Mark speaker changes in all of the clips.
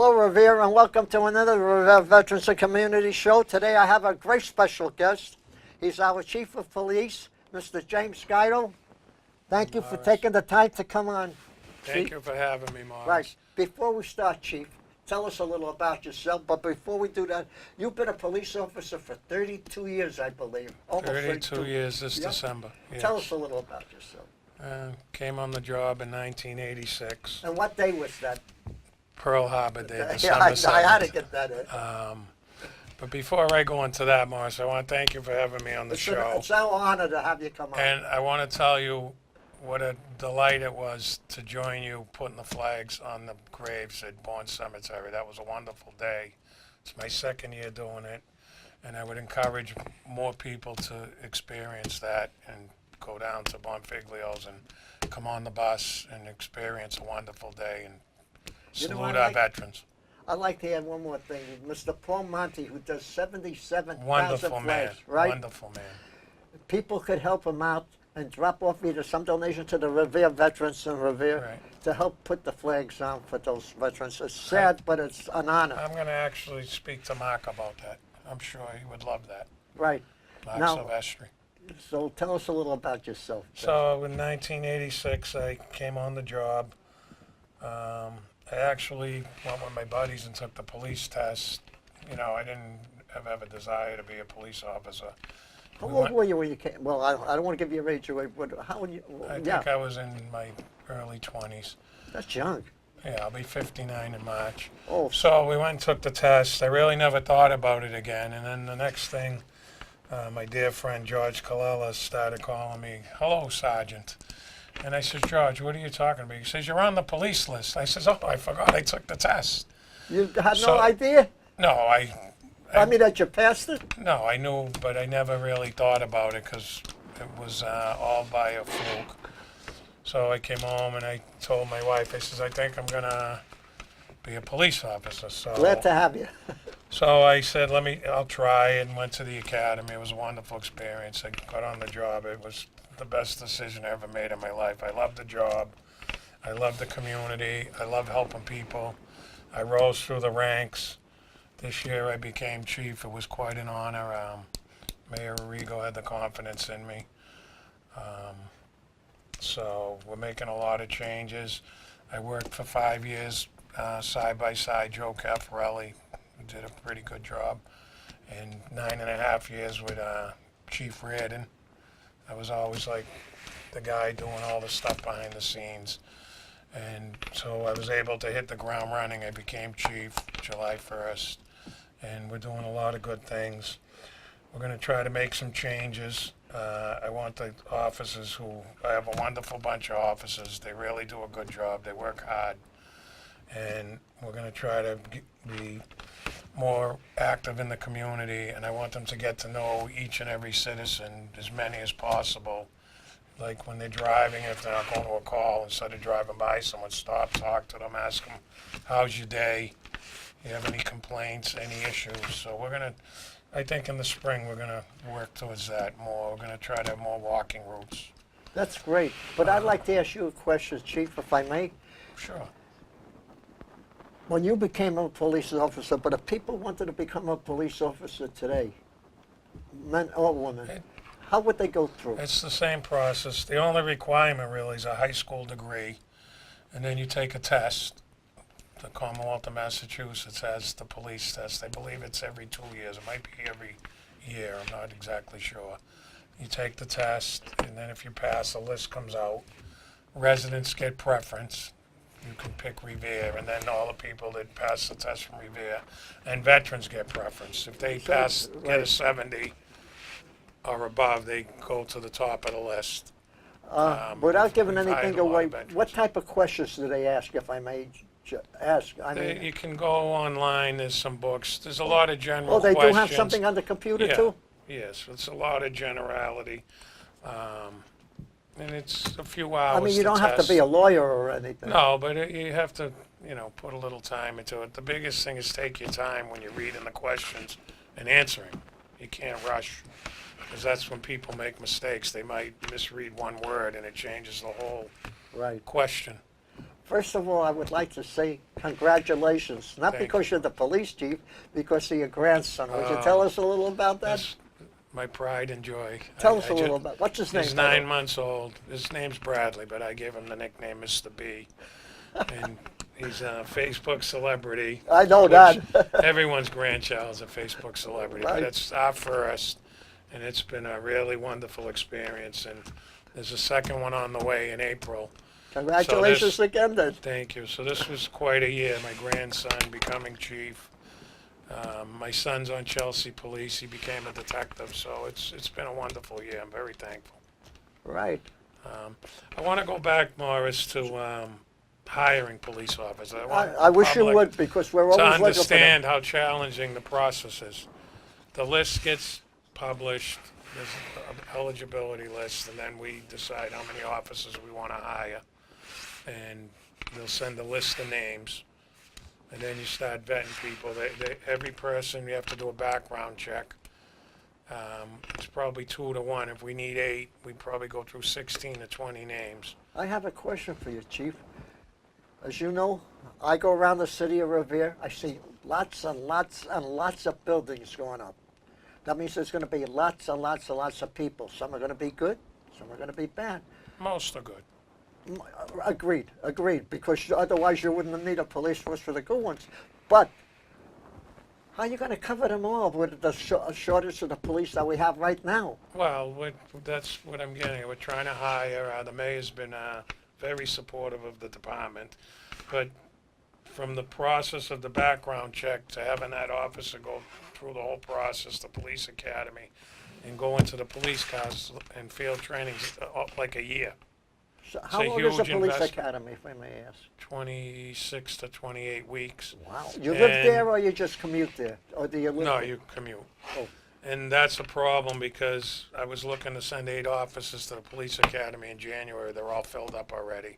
Speaker 1: Hello, Revere, and welcome to another Revere Veterans and Community Show. Today I have a great special guest. He's our Chief of Police, Mr. James Guido. Thank you for taking the time to come on.
Speaker 2: Thank you for having me, Morris.
Speaker 1: Right. Before we start, Chief, tell us a little about yourself. But before we do that, you've been a police officer for 32 years, I believe. Almost
Speaker 2: 32 years this December. Yes.
Speaker 1: Tell us a little about yourself.
Speaker 2: Came on the job in 1986.
Speaker 1: And what day was that?
Speaker 2: Pearl Harbor Day,
Speaker 1: Yeah,
Speaker 2: December 7th.
Speaker 1: I had to get that in.
Speaker 2: But before I go into that, Morris, I want to thank you for having me on the show.
Speaker 1: It's our honor to have you come on.
Speaker 2: And I want to tell you what a delight it was to join you putting the flags on the graves at Bourne Cemetery. That was a wonderful day. It's my second year doing it, and I would encourage more people to experience that and go down to Bonfiglio's and come on the bus and experience a wonderful day and salute our veterans.
Speaker 1: I'd like to add one more thing. Mr. Paul Monty, who does 77,000
Speaker 2: Wonderful man,
Speaker 1: flags, right?
Speaker 2: wonderful man.
Speaker 1: People could help him out and drop off either some donation to the Revere veterans in Revere
Speaker 2: Right.
Speaker 1: to help put the flags on for those veterans. It's sad, but it's an honor.
Speaker 2: I'm going to actually speak to Mark about that. I'm sure he would love that.
Speaker 1: Right.
Speaker 2: Mark
Speaker 1: Now-
Speaker 2: Silvestri.
Speaker 1: So tell us a little about yourself.
Speaker 2: So in 1986, I came on the job. I actually went with my buddies and took the police test. You know, I didn't have a desire to be a police officer.
Speaker 1: How old were you when you came? Well, I don't want to give you your age away, but how old you?
Speaker 2: I think I was in my early 20s.
Speaker 1: That's young.
Speaker 2: Yeah, I'll be 59 in March.
Speaker 1: Oh,
Speaker 2: So we went and took the test. I really never thought about it again. And then the next thing, my dear friend George Colella started calling me, "Hello, Sergeant." And I said, "George, what are you talking about?" He says, "You're on the police list." I says, "Oh, I forgot I took the test."
Speaker 1: you had
Speaker 2: So-
Speaker 1: no idea?
Speaker 2: No,
Speaker 1: I mean that you passed it?
Speaker 2: no, I knew, but I never really thought about it because it was all by a fluke. So I came home and I told my wife, I says, "I think I'm gonna be a police officer." So
Speaker 1: Glad to have you.
Speaker 2: So I said, I'll try, and went to the academy. It was a wonderful experience. I got on the job. It was the best decision I ever made in my life. I loved the job. I loved the community. I loved helping people. I rose through the ranks. This year I became chief. It was quite an honor. Mayor Arrigo had the confidence in me. So we're making a lot of changes. I worked for 5 years side by side Joe Caffarelli, who did a pretty good job, and 9.5 years with Chief Reardon. I was always like the guy doing all the stuff behind the scenes. And so I was able to hit the ground running. I became chief July 1st, and we're doing a lot of good things. We're going to try to make some changes. I want the officers I have a wonderful bunch of officers. They really do a good job. They work hard. And we're going to try to be more active in the community, and I want them to get to know each and every citizen, as many as possible. Like when they're driving, if they're not going to a call, instead of driving by someone, stop, talk to them, ask them, "How's your day? You have any complaints, any issues?" So we're going to, I think in the spring, we're going to work towards that more. We're going to try to have more walking routes.
Speaker 1: That's great. But I'd like to ask you a question, Chief, if I may.
Speaker 2: Sure.
Speaker 1: When you became a police officer, but if people wanted to become a police officer today, men or women, how would they go through?
Speaker 2: It's the same process. The only requirement really is a high school degree, and then you take a test. The Commonwealth of Massachusetts has the police test. I believe it's every 2 years. It might be every year. I'm not exactly sure. You take the test, and then if you pass, a list comes out. Residents get preference. You can pick Revere, and then all the people that pass the test from Revere, and veterans get preference. If they get a 70 or above, they go to the top of the list.
Speaker 1: Without giving
Speaker 2: we've hired
Speaker 1: anything
Speaker 2: a lot
Speaker 1: away,
Speaker 2: of veterans.
Speaker 1: what type of questions do they ask, if I may ask? I mean,
Speaker 2: You can go online, there's some books, there's a lot of general
Speaker 1: they
Speaker 2: questions.
Speaker 1: do have something on the computer
Speaker 2: Yeah.
Speaker 1: too?
Speaker 2: Yes, it's a lot of generality. And it's a few hours
Speaker 1: I mean, you
Speaker 2: to
Speaker 1: don't have to
Speaker 2: test.
Speaker 1: be a lawyer or anything.
Speaker 2: No, but you have to, put a little time into it. The biggest thing is take your time when you're reading the questions and answering. You can't rush, because that's when people make mistakes. They might misread one word and it changes the whole
Speaker 1: Right.
Speaker 2: question.
Speaker 1: First of all, I would like to say congratulations, not
Speaker 2: Thank
Speaker 1: because
Speaker 2: you.
Speaker 1: you're the police chief, because of your grandson. Would you tell us a little about that?
Speaker 2: That's my pride and joy.
Speaker 1: Tell us a little about, what's his name?
Speaker 2: He's 9 months old. His name's Bradley, but I gave him the nickname Mr. B. And he's a Facebook celebrity.
Speaker 1: I know
Speaker 2: which
Speaker 1: that.
Speaker 2: Everyone's grandchild's a Facebook celebrity,
Speaker 1: Right.
Speaker 2: but it's our first, and it's been a really wonderful experience. And there's a second one on the way in April.
Speaker 1: Congratulations again then.
Speaker 2: Thank you. So this was quite a year. My grandson becoming chief. My son's on Chelsea Police. He became a detective. So it's been a wonderful year. I'm very thankful.
Speaker 1: Right.
Speaker 2: I want to go back, Morris, to hiring police officers.
Speaker 1: I wish you
Speaker 2: public
Speaker 1: would, because we're
Speaker 2: to
Speaker 1: always looking for them.
Speaker 2: understand how challenging the process is. The list gets published. There's an eligibility list, and then we decide how many officers we want to hire. And they'll send a list of names, and then you start vetting people. Every person, you have to do a background check. It's probably 2 to 1. If we need 8, we probably go through 16 to 20 names.
Speaker 1: I have a question for you, Chief. As you know, I go around the city of Revere. I see lots and lots and lots of buildings going up. That means there's going to be lots and lots and lots of people. Some are going to be good, some are going to be bad.
Speaker 2: Most are good.
Speaker 1: Agreed, because otherwise you wouldn't need a police force for the good ones. But how are you going to cover them all with the shortage of the police that we have right now?
Speaker 2: Well, that's what I'm getting at. We're trying to hire. The mayor's been very supportive of the department. But from the process of the background check to having that officer go through the whole process, the police academy, and go into the police cars and field training, like a year.
Speaker 1: So how
Speaker 2: a
Speaker 1: long is the
Speaker 2: huge
Speaker 1: police
Speaker 2: investment.
Speaker 1: academy, if I may ask?
Speaker 2: 26 to 28 weeks.
Speaker 1: Wow. You live
Speaker 2: And-
Speaker 1: there or you just commute there? Or do you live
Speaker 2: No,
Speaker 1: there?
Speaker 2: you commute.
Speaker 1: Oh.
Speaker 2: And that's a problem because I was looking to send 8 officers to the police academy in January. They're all filled up already.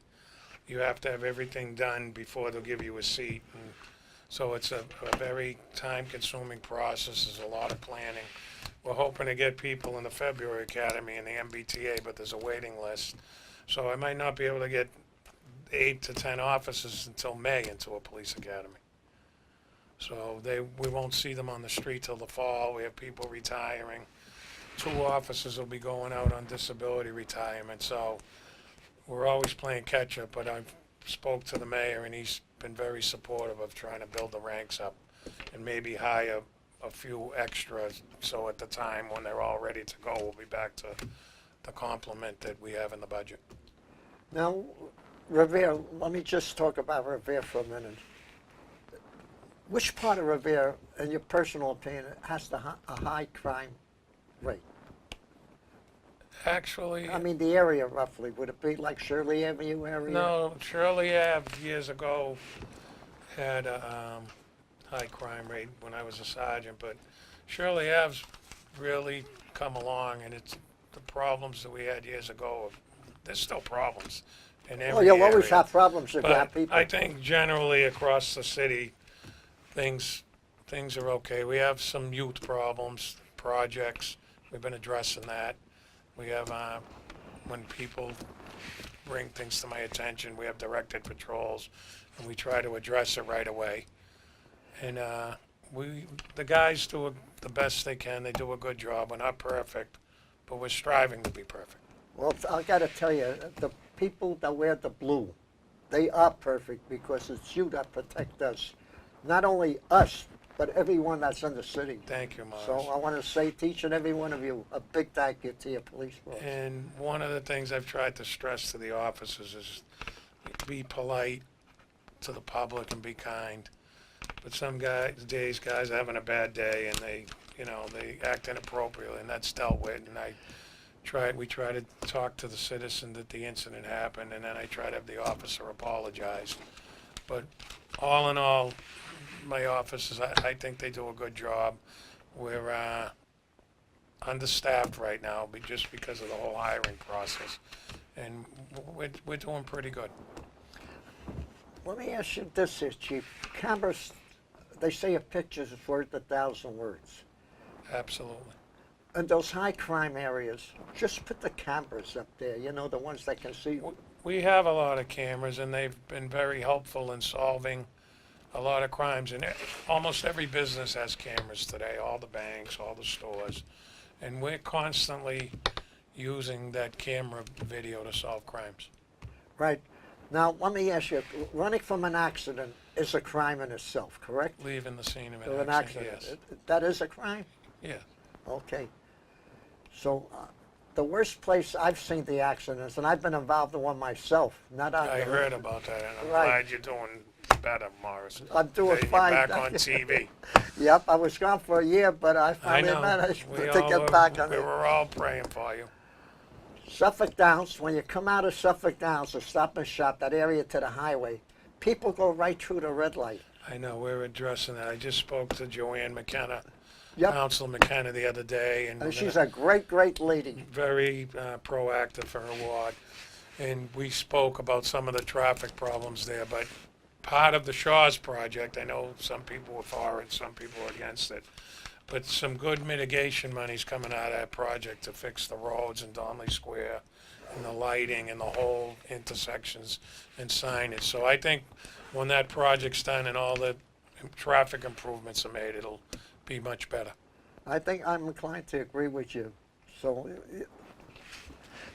Speaker 2: You have to have everything done before they'll give you a seat. And so it's a very time-consuming process. There's a lot of planning. We're hoping to get people in the February academy in the MBTA, but there's a waiting list. So I might not be able to get 8 to 10 officers until May into a police academy. So we won't see them on the street till the fall. We have people retiring. 2 officers will be going out on disability retirement. So we're always playing catch up, but I've spoke to the mayor and he's been very supportive of trying to build the ranks up and maybe hire a few extras. So at the time when they're all ready to go, we'll be back to the complement that we have in the budget.
Speaker 1: Now, Revere, let me just talk about Revere for a minute. Which part of Revere, in your personal opinion, has a high crime rate?
Speaker 2: Actually,
Speaker 1: I mean, the area roughly. Would it be like Shirley Avenue area?
Speaker 2: no, Shirley Ave years ago had a high crime rate when I was a sergeant, but Shirley Ave's really come along, and it's the problems that we had years ago. There's still problems in every
Speaker 1: Well, you'll always
Speaker 2: area.
Speaker 1: have problems if you have
Speaker 2: But
Speaker 1: people.
Speaker 2: I think generally across the city, things are okay. We have some youth problems, projects. We've been addressing that. We have, when people bring things to my attention, we have directed patrols, and we try to address it right away. And the guys do the best they can. They do a good job. We're not perfect, but we're striving to be perfect.
Speaker 1: Well, I got to tell you, the people that wear the blue, they are perfect because it's you that protect us. Not only us, but everyone that's in the city.
Speaker 2: Thank you, Morris.
Speaker 1: So I want to say to each and every one of you, a big thank you to your police force.
Speaker 2: And one of the things I've tried to stress to the officers is be polite to the public and be kind. But some guys are having a bad day and they act inappropriately, and that's dealt with. And we try to talk to the citizen that the incident happened, and then I try to have the officer apologize. But all in all, my officers, I think they do a good job. We're understaffed right now, just because of the whole hiring process, and we're doing pretty good.
Speaker 1: Let me ask you this here, Chief. Cameras, they say a picture is worth 1,000 words.
Speaker 2: Absolutely.
Speaker 1: In those high crime areas, just put the cameras up there, the ones that can see.
Speaker 2: We have a lot of cameras, and they've been very helpful in solving a lot of crimes. And almost every business has cameras today, all the banks, all the stores. And we're constantly using that camera video to solve crimes.
Speaker 1: Right. Now, let me ask you, running from an accident is a crime in itself, correct?
Speaker 2: Leaving the scene of
Speaker 1: Of
Speaker 2: an accident, yes.
Speaker 1: That is a crime?
Speaker 2: Yeah.
Speaker 1: Okay. So, the worst place I've seen the accidents, and I've been involved in one myself, not on
Speaker 2: I
Speaker 1: the-
Speaker 2: heard about that, and I'm
Speaker 1: Right.
Speaker 2: glad you're doing better, Morris.
Speaker 1: I'm doing
Speaker 2: Getting you
Speaker 1: fine.
Speaker 2: back on TV.
Speaker 1: Yep, I was gone for a year, but I
Speaker 2: I
Speaker 1: finally
Speaker 2: know.
Speaker 1: managed
Speaker 2: We
Speaker 1: to
Speaker 2: all
Speaker 1: get
Speaker 2: were,
Speaker 1: back on
Speaker 2: we
Speaker 1: it.
Speaker 2: were all praying for you.
Speaker 1: Suffolk Downs, when you come out of Suffolk Downs, the Stop and Shop, that area to the highway, people go right through the red light.
Speaker 2: I know, we're addressing that. I just spoke to Joanne McKenna,
Speaker 1: Yep,
Speaker 2: Council McKenna the other day, and
Speaker 1: and she's a great, great lady.
Speaker 2: very proactive for her ward. And we spoke about some of the traffic problems there, but part of the Shaw's project, I know some people were for it, some people were against it, but some good mitigation money's coming out of that project to fix the roads in Donnelly Square and the lighting and the whole intersections and signage. So I think when that project's done and all the traffic improvements are made, it'll be much better.
Speaker 1: I think I'm inclined to agree with you. So,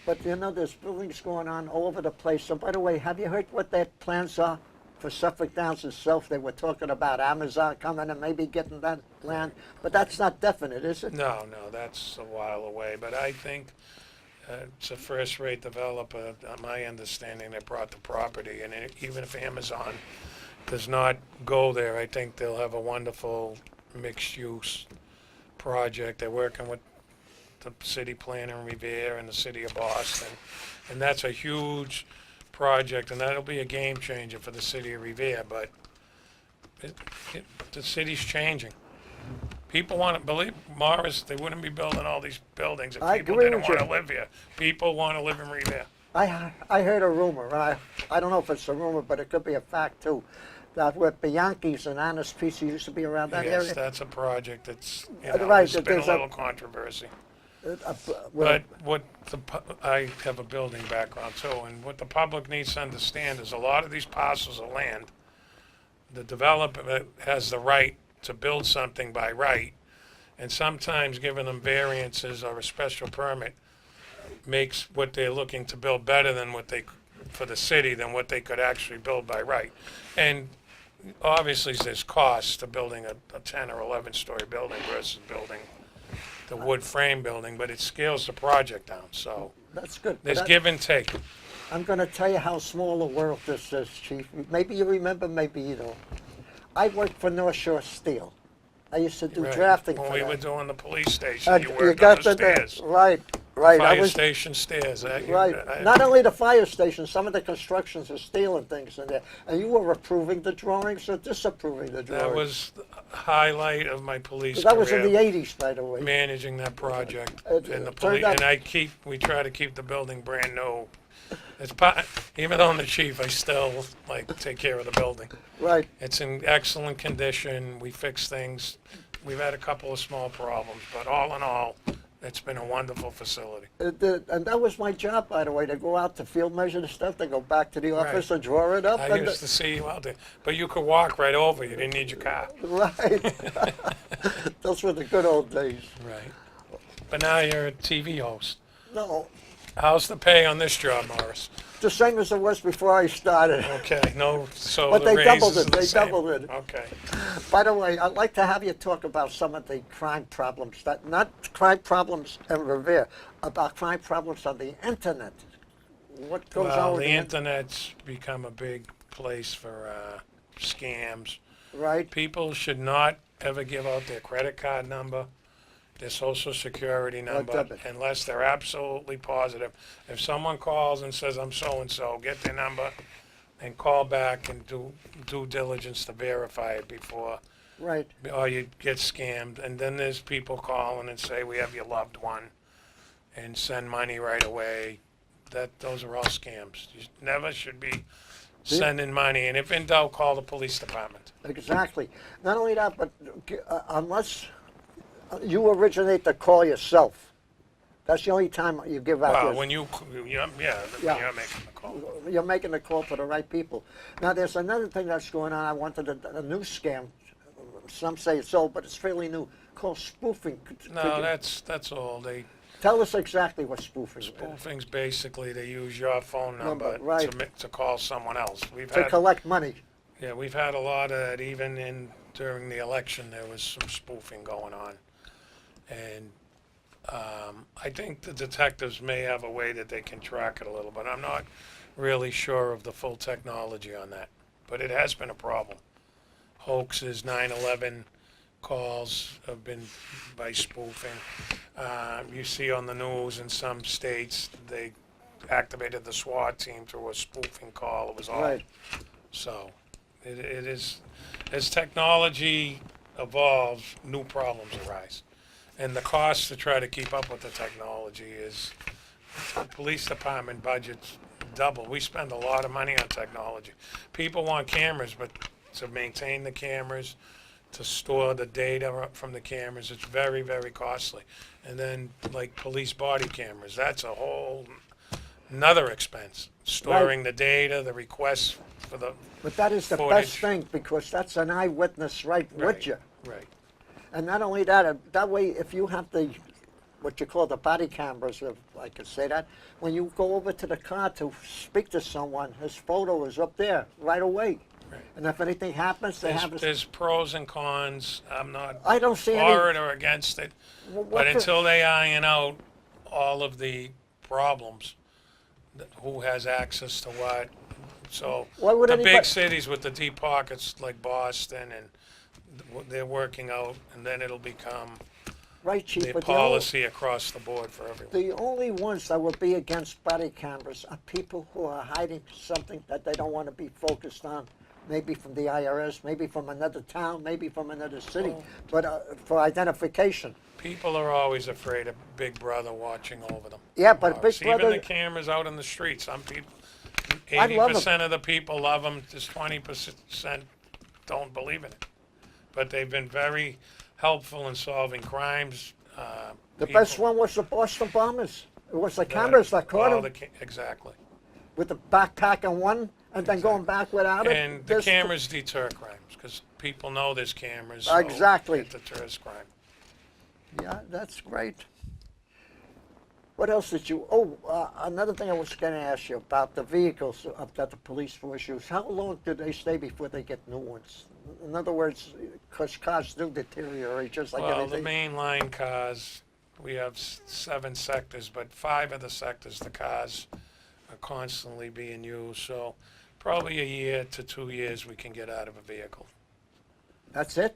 Speaker 1: but you know, there's buildings going on all over the place. So, by the way, have you heard what their plans are for Suffolk Downs itself? They were talking about Amazon coming and maybe getting that land, but that's not definite, is it?
Speaker 2: No, that's a while away, but I think it's a first-rate developer, my understanding, that brought the property, and even if Amazon does not go there, I think they'll have a wonderful mixed-use project. They're working with the city planner in Revere and the city of Boston, and that's a huge project, and that'll be a game changer for the city of Revere, but the city's changing. People want to believe, Morris, they wouldn't be building all these buildings if
Speaker 1: I
Speaker 2: people
Speaker 1: agree
Speaker 2: didn't
Speaker 1: with
Speaker 2: want
Speaker 1: you.
Speaker 2: to live here. People want to live in Revere.
Speaker 1: I heard a rumor, and I don't know if it's a rumor, but it could be a fact too, that with Bianchi's and Anna's Pizza used to be around that
Speaker 2: Yes,
Speaker 1: area.
Speaker 2: that's a project that's,
Speaker 1: Right,
Speaker 2: there's been a
Speaker 1: there's a-
Speaker 2: little controversy.
Speaker 1: Well,
Speaker 2: But I have a building background too, and what the public needs to understand is a lot of these parcels of land, the developer has the right to build something by right, and sometimes giving them variances or a special permit makes what they're looking to build better than for the city than what they could actually build by right. And obviously there's costs to building a 10 or 11-story building versus building the wood frame building, but it scales the project down, so
Speaker 1: that's good.
Speaker 2: there's
Speaker 1: But
Speaker 2: give and take.
Speaker 1: I'm going to tell you how small a world this is, Chief. Maybe you remember, maybe you don't. I worked for North Shore Steel. I used to do
Speaker 2: Right.
Speaker 1: drafting
Speaker 2: When
Speaker 1: for
Speaker 2: we
Speaker 1: that.
Speaker 2: were doing the police station,
Speaker 1: And
Speaker 2: you
Speaker 1: you
Speaker 2: worked
Speaker 1: got
Speaker 2: on the
Speaker 1: to
Speaker 2: stairs.
Speaker 1: right. I
Speaker 2: Fire
Speaker 1: was
Speaker 2: station stairs.
Speaker 1: right. Not only the fire station, some of the constructions are steel and things in there. And you were approving the drawings or disapproving the drawings.
Speaker 2: That was the highlight of my police
Speaker 1: That was in the
Speaker 2: career,
Speaker 1: 80s, by the way.
Speaker 2: managing that project.
Speaker 1: It
Speaker 2: And the
Speaker 1: turned
Speaker 2: police,
Speaker 1: out-
Speaker 2: and we try to keep the building brand new. It's even though I'm the chief, I still take care of the building.
Speaker 1: Right.
Speaker 2: It's in excellent condition. We fix things. We've had a couple of small problems, but all in all, it's been a wonderful facility.
Speaker 1: And that was my job, by the way, to go out to field measure the stuff, to go back to the office and draw it up.
Speaker 2: I
Speaker 1: and
Speaker 2: used to see you out there, but you could walk right over. You didn't need your car.
Speaker 1: Right. Those were the good old days.
Speaker 2: Right. But now you're a TV host.
Speaker 1: No,
Speaker 2: How's the pay on this job, Morris?
Speaker 1: the same as it was before I started.
Speaker 2: Okay, no, so
Speaker 1: But
Speaker 2: the
Speaker 1: they doubled
Speaker 2: raises
Speaker 1: it,
Speaker 2: are the
Speaker 1: they
Speaker 2: same.
Speaker 1: doubled it.
Speaker 2: Okay.
Speaker 1: By the way, I'd like to have you talk about some of the crime problems, not crime problems in Revere, about crime problems on the internet. What goes
Speaker 2: Well,
Speaker 1: on with
Speaker 2: the
Speaker 1: the
Speaker 2: internet's become a big place for scams.
Speaker 1: right?
Speaker 2: People should not ever give out their credit card number, their social security number,
Speaker 1: debit.
Speaker 2: unless they're absolutely positive. If someone calls and says, I'm so-and-so, get their number and call back and do due diligence to verify it before,
Speaker 1: Right.
Speaker 2: or you get scammed. And then there's people calling and say, we have your loved one, and send money right away. Those are all scams. You never should be sending money, and if in doubt, call the police department.
Speaker 1: Exactly. Not only that, but unless you originate the call yourself, That's the only time you give out
Speaker 2: Well,
Speaker 1: yours.
Speaker 2: when yeah,
Speaker 1: Yeah.
Speaker 2: when you're making the call.
Speaker 1: You're making the call to the right people. Now, there's another thing that's going on. I wanted a new scam. Some say it's old, but it's fairly new, called spoofing. Could
Speaker 2: No,
Speaker 1: you
Speaker 2: that's all.
Speaker 1: tell us exactly what spoofing is?
Speaker 2: Spoofing's basically they use your phone number
Speaker 1: right.
Speaker 2: to call someone else.
Speaker 1: To collect money.
Speaker 2: Yeah, we've had a lot of that. Even during the election, there was some spoofing going on, and I think the detectives may have a way that they can track it a little, but I'm not really sure of the full technology on that. But it has been a problem. Hoaxes, 9/11 calls have been by spoofing. You see on the news in some states they activated the SWAT team through a spoofing call. It was all
Speaker 1: Right.
Speaker 2: so. It is as technology evolves, new problems arise, and the cost to try to keep up with the technology is the police department budgets double. We spend a lot of money on technology. People want cameras, but to maintain the cameras, to store the data from the cameras, it's very, very costly. And then like police body cameras, that's a whole another expense. Storing the data, the requests for the
Speaker 1: But that is the
Speaker 2: footage.
Speaker 1: best thing, because that's an eyewitness right with you.
Speaker 2: Right.
Speaker 1: And not only that, that way, if you have the, what you call the body cameras, if I could say that, when you go over to the car to speak to someone, his photo is up there right away.
Speaker 2: Right.
Speaker 1: And if anything happens, they have
Speaker 2: There's pros and cons. I'm not
Speaker 1: I don't see
Speaker 2: for
Speaker 1: any.
Speaker 2: it or against it,
Speaker 1: What
Speaker 2: but
Speaker 1: the-
Speaker 2: until they iron out all of the problems, who has access to what. So
Speaker 1: Why would
Speaker 2: the
Speaker 1: anybody-
Speaker 2: big cities with the deep pockets like Boston, and they're working out, and then it'll become
Speaker 1: Right, Chief,
Speaker 2: the
Speaker 1: but the only,
Speaker 2: policy across the board for everyone.
Speaker 1: the only ones that will be against body cameras are people who are hiding something that they don't want to be focused on. Maybe from the IRS, maybe from another town, maybe from another city,
Speaker 2: Well-
Speaker 1: but for identification.
Speaker 2: People are always afraid of Big Brother watching over them.
Speaker 1: Yeah, but Big
Speaker 2: Even
Speaker 1: Brother,
Speaker 2: the cameras out in the street, some people,
Speaker 1: I love 'em.
Speaker 2: 80% of the people love them, just 20% don't believe in it. But they've been very helpful in solving crimes.
Speaker 1: the best one was the Boston bombers. It was the cameras that caught them
Speaker 2: Exactly.
Speaker 1: with the backpack and one, and then going back without it.
Speaker 2: And the
Speaker 1: This-
Speaker 2: cameras deter crimes, because people know there's cameras. So
Speaker 1: Exactly.
Speaker 2: it deters crime.
Speaker 1: Yeah, that's great. What else did you? Oh, another thing I was going to ask you about the vehicles that the police force use. How long do they stay before they get new ones? In other words, because cars do deteriorate just like
Speaker 2: Well, the
Speaker 1: everything.
Speaker 2: mainline cars, we have 7 sectors, but 5 of the sectors, the cars are constantly being used. So probably a year to 2 years we can get out of a vehicle.
Speaker 1: That's it.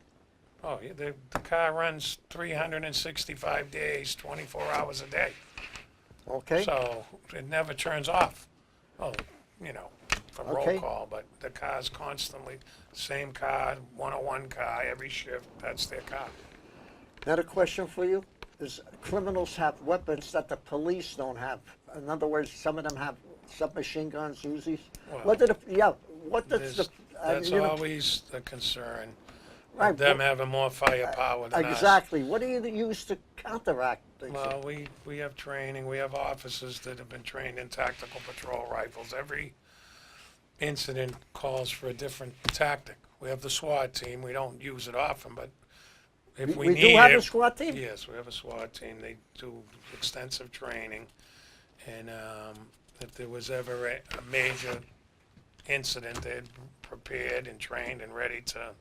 Speaker 2: Oh, yeah, the car runs 365 days, 24 hours a day.
Speaker 1: Okay.
Speaker 2: So it never turns off. Well, for
Speaker 1: Okay.
Speaker 2: roll call, but the car's constantly, same car, 101 car, every shift, that's their car.
Speaker 1: Another question for you is: criminals have weapons that the police don't have. In other words, some of them have submachine guns, Uzis.
Speaker 2: Well,
Speaker 1: What did what does
Speaker 2: There's-
Speaker 1: the
Speaker 2: That's
Speaker 1: you know-
Speaker 2: always a concern,
Speaker 1: right,
Speaker 2: them
Speaker 1: what-
Speaker 2: having more firepower than us.
Speaker 1: exactly. What do you use to counteract things?
Speaker 2: Well, we have training, we have officers that have been trained in tactical patrol rifles. Every incident calls for a different tactic. We have the SWAT team, we don't use it often, but if we
Speaker 1: we
Speaker 2: need
Speaker 1: do have
Speaker 2: it.
Speaker 1: a SWAT team.
Speaker 2: Yes, we have a SWAT team, they do extensive training, and if there was ever a major incident, they're prepared and trained and ready to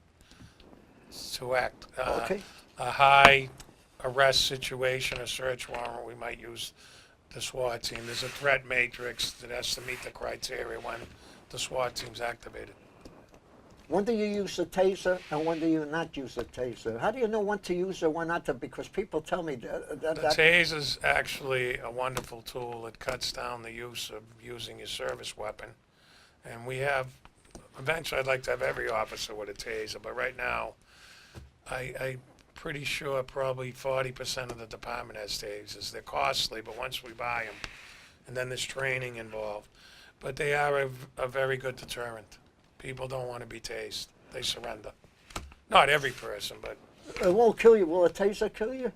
Speaker 2: act.
Speaker 1: Okay.
Speaker 2: A high arrest situation, a search warrant, we might use the SWAT team. There's a threat matrix that has to meet the criteria when the SWAT team's activated.
Speaker 1: When do you use a taser and when do you not use a taser? How do you know when to use it, when not to? Because people tell me that.
Speaker 2: The taser's actually a wonderful tool. It cuts down the use of using your service weapon. And we have, eventually I'd like to have every officer with a taser, but right now, I'm pretty sure probably 40% of the department has tasers. They're costly, but once we buy them, and then there's training involved. But they are a very good deterrent. People don't want to be tased. They surrender. Not every person, but
Speaker 1: It won't kill you. Will a taser kill you?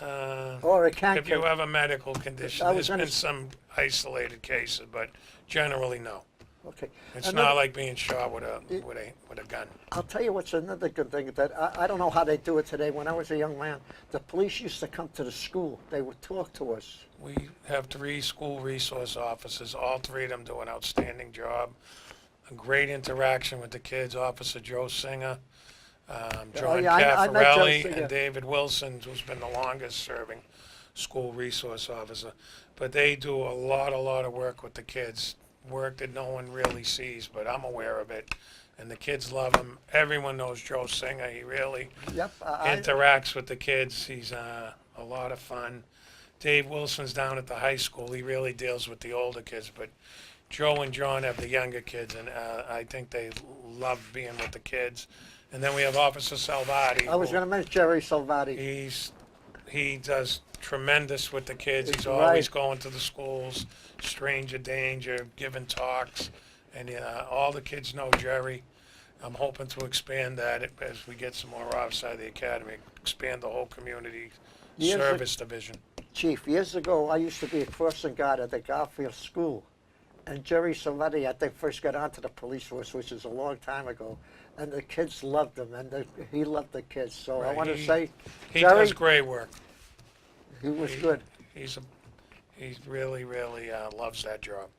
Speaker 1: Or it can't
Speaker 2: If you
Speaker 1: kill?
Speaker 2: have a medical condition,
Speaker 1: I
Speaker 2: there's
Speaker 1: was gonna
Speaker 2: been some isolated cases, but generally no.
Speaker 1: Okay.
Speaker 2: It's
Speaker 1: Another-
Speaker 2: not like being shot with a gun.
Speaker 1: I'll tell you what's another good thing that I don't know how they do it today. When I was a young man, the police used to come to the school. They would talk to us.
Speaker 2: We have 3 school resource officers. All 3 of them do an outstanding job. A great interaction with the kids. Officer Joe Singer, John
Speaker 1: yeah, I met Joe
Speaker 2: Caffarelli,
Speaker 1: Singer.
Speaker 2: and David Wilson, who's been the longest serving school resource officer. But they do a lot of work with the kids. Work that no one really sees, but I'm aware of it. And the kids love him. Everyone knows Joe Singer. He really
Speaker 1: Yep.
Speaker 2: interacts with the kids. He's a lot of fun. Dave Wilson's down at the high school. He really deals with the older kids, but Joe and John have the younger kids, and I think they love being with the kids. And then we have Officer Salvati.
Speaker 1: I was going to mention Jerry Salvati.
Speaker 2: He does tremendous with the kids. He's
Speaker 1: Right.
Speaker 2: always going to the schools, stranger danger, giving talks, and all the kids know Jerry. I'm hoping to expand that as we get some more outside the academy, expand the whole community
Speaker 1: Years ag-
Speaker 2: service division.
Speaker 1: Chief, years ago, I used to be a crossing guard at the Garfield School. And Jerry Salvetti, I think, first got onto the police force, which is a long time ago. And the kids loved him, and he loved the kids. So I
Speaker 2: Right,
Speaker 1: want to
Speaker 2: he-
Speaker 1: say,
Speaker 2: He
Speaker 1: Jerry,
Speaker 2: does great work.
Speaker 1: he was good.
Speaker 2: He really loves that job.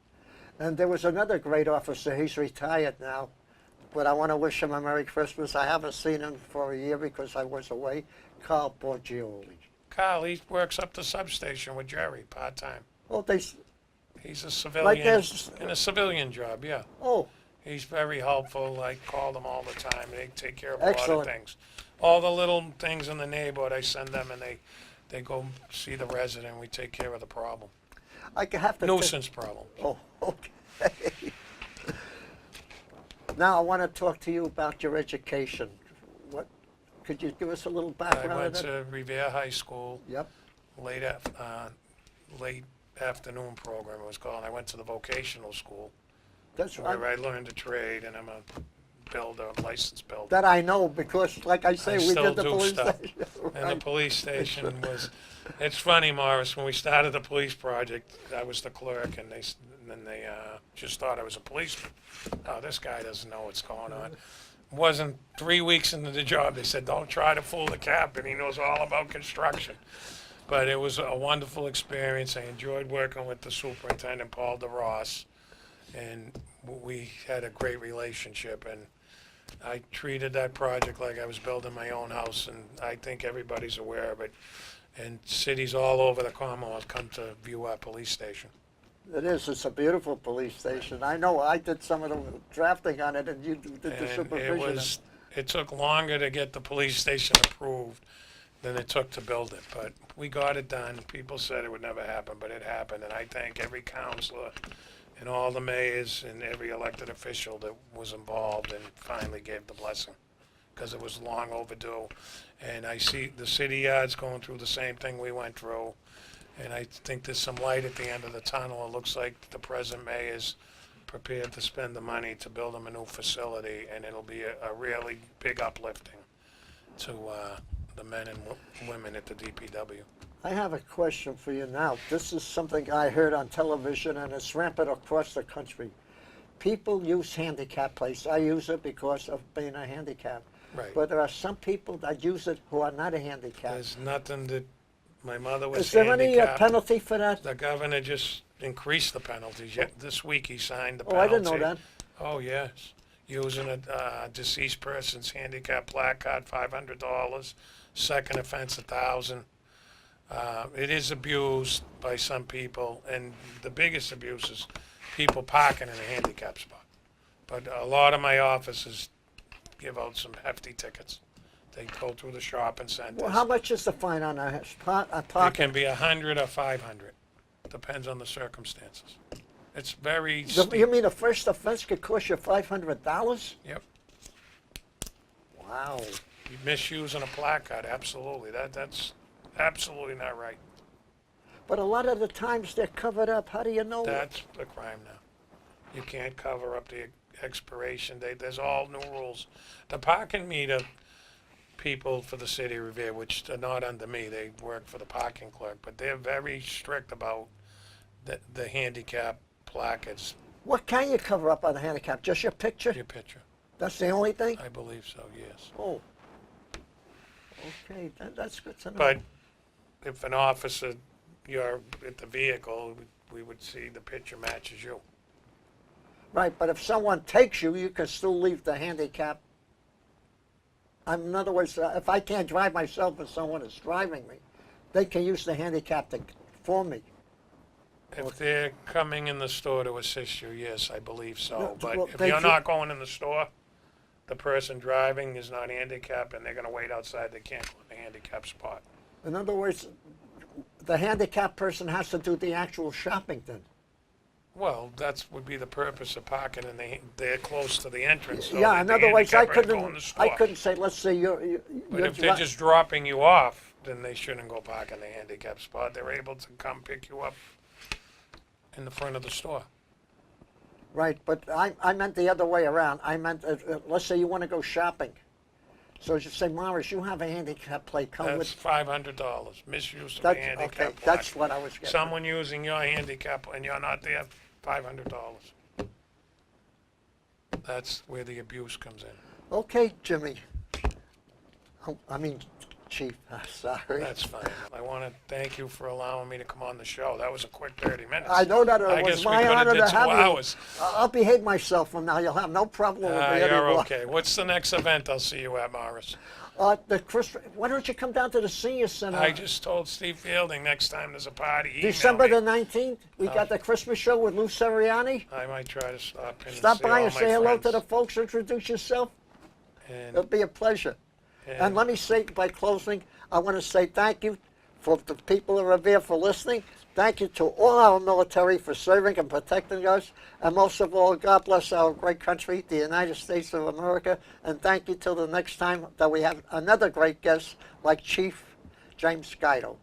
Speaker 1: And there was another great officer. He's retired now. But I want to wish him a Merry Christmas. I haven't seen him for a year because I was away. Carl Borgioli.
Speaker 2: Kyle, he works up the substation with Jerry part-time.
Speaker 1: Oh,
Speaker 2: He's a civilian,
Speaker 1: there's-
Speaker 2: in a civilian job, yeah.
Speaker 1: oh,
Speaker 2: He's very helpful. I call them all the time. They take care of a lot
Speaker 1: Excellent.
Speaker 2: of things. All the little things in the neighborhood, I send them and they go see the resident. We take care of the problem.
Speaker 1: I have to.
Speaker 2: Nuisance problem.
Speaker 1: Oh, okay. Now I want to talk to you about your education. What could you give us a little
Speaker 2: I
Speaker 1: background?
Speaker 2: went
Speaker 1: of that?
Speaker 2: to Revere High School,
Speaker 1: Yep.
Speaker 2: late afternoon program it was called. I went to the vocational school
Speaker 1: That's
Speaker 2: where
Speaker 1: right.
Speaker 2: I learned a trade, and I'm a builder, licensed builder.
Speaker 1: That I know because, like I say,
Speaker 2: I
Speaker 1: we
Speaker 2: still
Speaker 1: did the
Speaker 2: do
Speaker 1: police
Speaker 2: stuff.
Speaker 1: station.
Speaker 2: And the
Speaker 1: Right.
Speaker 2: police station was, it's funny, Morris, when we started the police project, I was the clerk, and then they just thought I was a policeman. Oh, this guy doesn't know what's going on. Wasn't 3 weeks into the job, they said, don't try to fool the captain, he knows all about construction. But it was a wonderful experience. I enjoyed working with the superintendent, Paul DeRoss, and we had a great relationship, and I treated that project like I was building my own house, and I think everybody's aware of it. And cities all over the Commonwealth come to view our police station.
Speaker 1: It is. It's a beautiful police station. I know. I did some of the drafting on it, and you did the
Speaker 2: And
Speaker 1: supervision.
Speaker 2: it took longer to get the police station approved than it took to build it, but we got it done. People said it would never happen, but it happened, and I thank every counselor and all the mayors and every elected official that was involved and finally gave the blessing, because it was long overdue. And I see the city yards going through the same thing we went through, and I think there's some light at the end of the tunnel. It looks like the present mayor is prepared to spend the money to build them a new facility, and it'll be a really big uplifting to the men and women at the DPW.
Speaker 1: I have a question for you now. This is something I heard on television, and it's rampant across the country. People use handicap plates. I use it because of being a handicap.
Speaker 2: Right.
Speaker 1: But there are some people that use it who are not a handicap.
Speaker 2: There's nothing that, my mother was
Speaker 1: Is there any
Speaker 2: handicapped.
Speaker 1: penalty for that?
Speaker 2: The governor just increased the penalties. Yet this week he signed the
Speaker 1: Oh,
Speaker 2: penalty.
Speaker 1: I didn't know that.
Speaker 2: Oh, yes. Using a deceased person's handicap placard, $500. Second offense, $1,000. It is abused by some people, and the biggest abuse is people parking in a handicap spot. But a lot of my offices give out some hefty tickets. They go through the shopping centers.
Speaker 1: Well, how much is the fine on a
Speaker 2: It
Speaker 1: parking?
Speaker 2: can be 100 or 500. Depends on the circumstances. It's very
Speaker 1: You
Speaker 2: steep.
Speaker 1: mean the first offense could cost you $500?
Speaker 2: Yep.
Speaker 1: Wow.
Speaker 2: Misusing a placard, absolutely. That's absolutely not right.
Speaker 1: But a lot of the times they're covered up. How do you know?
Speaker 2: That's a crime now. You can't cover up the expiration date. There's all new rules. The parking meter, people for the city of Revere, which are not under me, they work for the parking clerk, but they're very strict about the handicap placards.
Speaker 1: What can you cover up on the handicap? Just your picture?
Speaker 2: Your picture.
Speaker 1: That's the only thing?
Speaker 2: I believe so, yes.
Speaker 1: Oh. Okay, that's good to know.
Speaker 2: But if an officer, you're at the vehicle, we would see the picture matches you.
Speaker 1: Right, but if someone takes you, you can still leave the handicap. In other words, if I can't drive myself and someone is driving me, they can use the handicap for me.
Speaker 2: If they're coming in the store to assist you, yes, I believe so.
Speaker 1: No,
Speaker 2: But
Speaker 1: well,
Speaker 2: if
Speaker 1: thank
Speaker 2: you're
Speaker 1: you.
Speaker 2: not going in the store, the person driving is not handicapped and they're gonna wait outside, they can't go in the handicap spot.
Speaker 1: In other words, the handicapped person has to do the actual shopping then.
Speaker 2: Well, that's would be the purpose of parking, and they're close to the entrance. So
Speaker 1: Yeah,
Speaker 2: that
Speaker 1: in
Speaker 2: the
Speaker 1: other words, I
Speaker 2: handicapper can go in the store.
Speaker 1: couldn't say, let's say
Speaker 2: But if they're just dropping you off, then they shouldn't go park in the handicap spot. They're able to come pick you up in the front of the store.
Speaker 1: right, but I meant the other way around. I meant, let's say you want to go shopping. So you say, Morris, you have a handicap plate, come
Speaker 2: That's
Speaker 1: with.
Speaker 2: $500. Misuse of a
Speaker 1: That's,
Speaker 2: handicap
Speaker 1: okay,
Speaker 2: plaque.
Speaker 1: that's what I was getting.
Speaker 2: Someone using your handicap and you're not there, $500. That's where the abuse comes in.
Speaker 1: Okay, Jimmy. Oh, I mean, Chief, sorry.
Speaker 2: That's fine. I want to thank you for allowing me to come on the show. That was a quick 30 minutes.
Speaker 1: I know that
Speaker 2: I
Speaker 1: it
Speaker 2: guess
Speaker 1: was
Speaker 2: we
Speaker 1: my
Speaker 2: could have
Speaker 1: honor
Speaker 2: did
Speaker 1: to
Speaker 2: 2
Speaker 1: have you.
Speaker 2: hours.
Speaker 1: I'll behave myself from now. You'll have no problem with me
Speaker 2: You're
Speaker 1: anymore.
Speaker 2: okay. What's the next event I'll see you at, Morris?
Speaker 1: Why don't you come down to the senior center?
Speaker 2: I just told Steve Fielding next time there's a party, email
Speaker 1: December the
Speaker 2: me.
Speaker 1: 19th, we got the Christmas show with Lou Seriani.
Speaker 2: I might try to stop in
Speaker 1: Stop
Speaker 2: and see
Speaker 1: by
Speaker 2: all
Speaker 1: and
Speaker 2: my
Speaker 1: say hello to
Speaker 2: friends.
Speaker 1: the folks, introduce yourself.
Speaker 2: And,
Speaker 1: It'll be a pleasure. And let me say, by closing, I want to say thank you for the people of Revere for listening. Thank you to all our military for serving and protecting us. And most of all, God bless our great country, the United States of America. And thank you till the next time that we have another great guest like Chief James Guido.